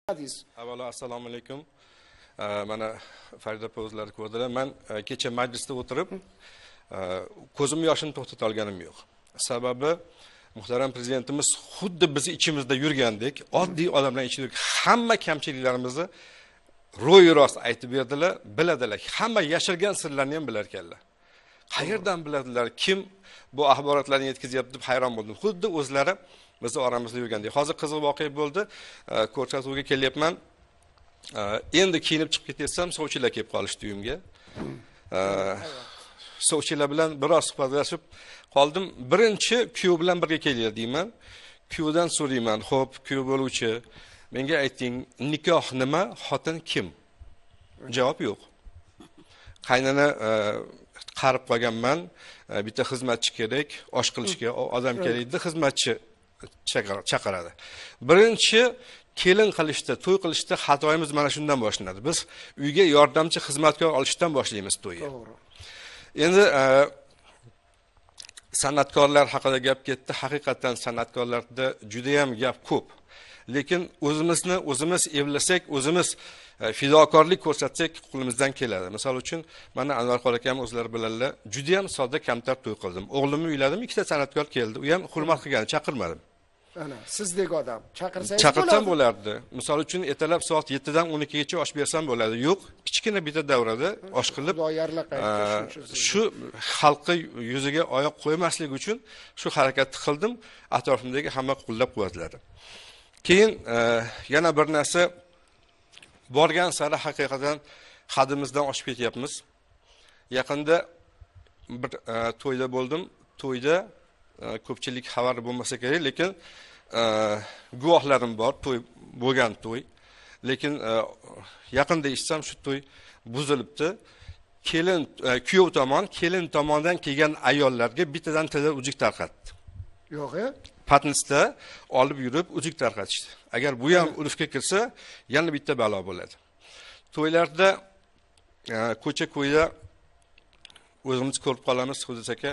Avvalo assalomu alaykum. Mana Farida o'zlari ko'rdilar. Men kecha majlisda o'tirib, ko'zim yoshini to'xtata olganim yo'q. Sababi muhtaram prezidentimiz xuddi biz ichimizda yurgandek, oddiy odamlar ichida hamma kamchiliklarimizni ro'y rost aytib berdilar, biladilar. Hamma yashirgan sirlarni ham bilar ekanlar. Qayerdan biladilar? Kim bu axborotlarni yetkazyapti deb hayron bo'ldim. Xuddi o'zlari bizni oramizda yurgandek. Hozir qiziq voqea bo'ldi. Ko'rsatuvga kelyapman. Endi kiyinib chiqib ketsam, sovchilar kelib qolishdi uyimga. Sovchilar bilan biroz suhbatlashib qoldim. Birinchi kuyov bilan birga kelinglar deyman. Kuyovdan so'rayman, "Xo'p, kuyov bo'luvchi, menga ayting, nikoh nima, xotin kim?" Javob yo'q. Qaynana qarib qolganman, bitta xizmatchi kerak, osh qilishga odam kerak edi, xizmatchi chaqiradi. Birinchi kelin qilishda, to'y qilishda xatoyimiz mana shundan boshlanadi. Biz uyga yordamchi xizmatkor olishdan boshlaymiz to'yni. To'g'ri. Endi san'atkorlar haqida gap ketdi. Haqiqatan san'atkorlarda juda ham gap ko'p. Lekin o'zimiz evlasak, o'zimiz fidokorlik ko'rsatsak qo'limizdan keladi. Misol uchun, mana Anvar qol akam o'zlari bilanlar juda ham sodda kamtar to'y qildim. O'g'limni uyladim, ikkita san'atkor keldi. U ham hurmat qilgan, chaqirmadim. Ana, sizdek odam chaqirsangiz chaqirtam bo'lardi. Misol uchun ertalab soat 7 dan 12 gacha osh bersam bo'ladi. Yo'q, kichkina bitta davrada osh qilib, shu xalqqa yuziga oyoq qo'ymaslik uchun shu harakatni qildim. Atrofimdagi hamma qo'llab-quvvatladi. Keyin yana bir narsa, borgan sari haqiqatan hadimizdan oshib ketyapmiz. Yaqinda bir to'yda bo'ldim. To'yda ko'pchilik xabari bo'lmasa kerak, lekin guvohlarim bor, to'y bo'lgan to'y. Lekin yaqinda eshitsam shu to'y buzilibdi. Kuyov tomon, kelin tomondan kelgan ayollarga bittadan tilla ujik tarqatdi. Yo'q-e? Patnisda olib yurib ujik tarqatishdi. Agar bu ham urfga kirsa, yana bitta balo bo'ladi. To'ylarda ko'cha-ko'yda o'zimiz ko'rib qolamiz, Xudoy aka,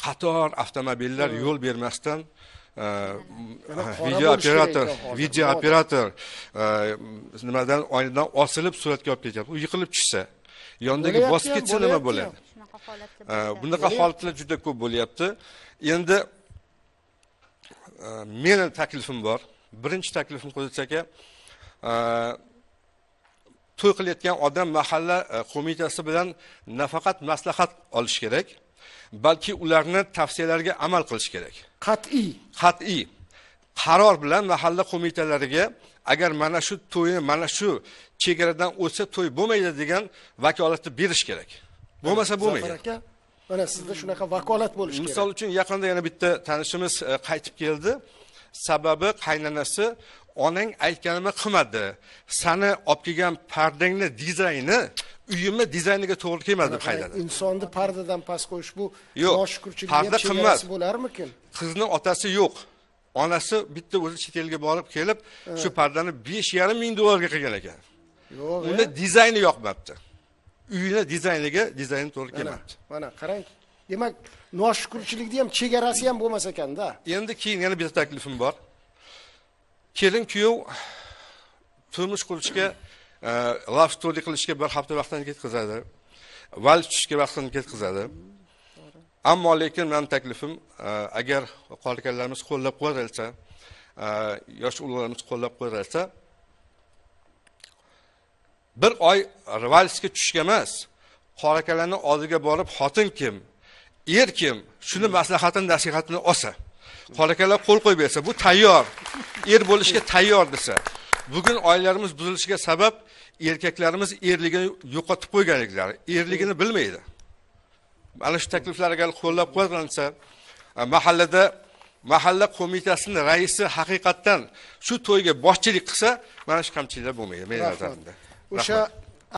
qator avtomobillar yo'l bermasdan video operator nimadan oynadan osilib suratga olib ketyapti. U yiqilib tushsa, yondagi bosib ketsa nima bo'ladi? Bunaqa holatlar juda ko'p bo'lyapti. Endi meni taklifim bor. Birinchi taklifim Xudoy aka, to'y qilayotgan odam mahalla qo'mitasi bilan nafaqat maslahat olish kerak, balki ularning tavsiyalariga amal qilish kerak. Qat'iy qaror bilan mahalla qo'mitalariga agar mana shu to'yni mana shu chegaradan o'tsa to'y bo'lmaydi degan vakolatni berish kerak. Bo'lmasa bo'lmaydi. Mana sizda shunaqa vakolat bo'lishi kerak. Misol uchun yaqinda yana bitta tanishimiz qaytib keldi. Sababi qaynanasi onang aytganimni qilmadi. Sani olib kelgan pardangni dizayni uyimni dizayniga to'g'ri kelmadi deb haydadi. Insonni pardadan past qo'yish bu noshukrchilik bo'larmikin? Qizni otasi yo'q. Onasi bitta o'zi chet elga borib kelib, shu pardani 5,5 ming dollarga qilgan ekan. Yo'q. Unda dizayni yoqmabdi. Uyini dizayni to'g'ri kelmabdi. Mana qarang. Demak, noshukrchilikda ham chegarasi ham bo'lmas ekanda. Endi keyin yana bitta taklifim bor. Kelin kuyov turmush qurishga, love story qilishga bir hafta vaqtini ketkazadi. Vals tushishga vaqtini ketkazadi. Ammo lekin mening taklifim, agar qolganlarimiz qo'llab-quvvatlasa, yosh ulug'larimiz qo'llab-quvvatlasa, bir oy valsga tushga emas, qorakalarning oldiga borib, xotin kim, er kim, shuni maslahatini, nasihatini olsa, qorakalar qo'l qo'yib bersa, bu tayyor, er bo'lishga tayyor desa, bugun oilalarimiz buzilishiga sabab erkaklarimiz erligini yo'qotib qo'yganliklari, erligini bilmaydi. Mana shu takliflarga qo'llab-quvvatlansa, mahalla qo'mitasining raisi haqiqatan shu to'yga boshchilik qilsa, mana shu kamchiliklar bo'lmaydi, men nazarimda. O'sha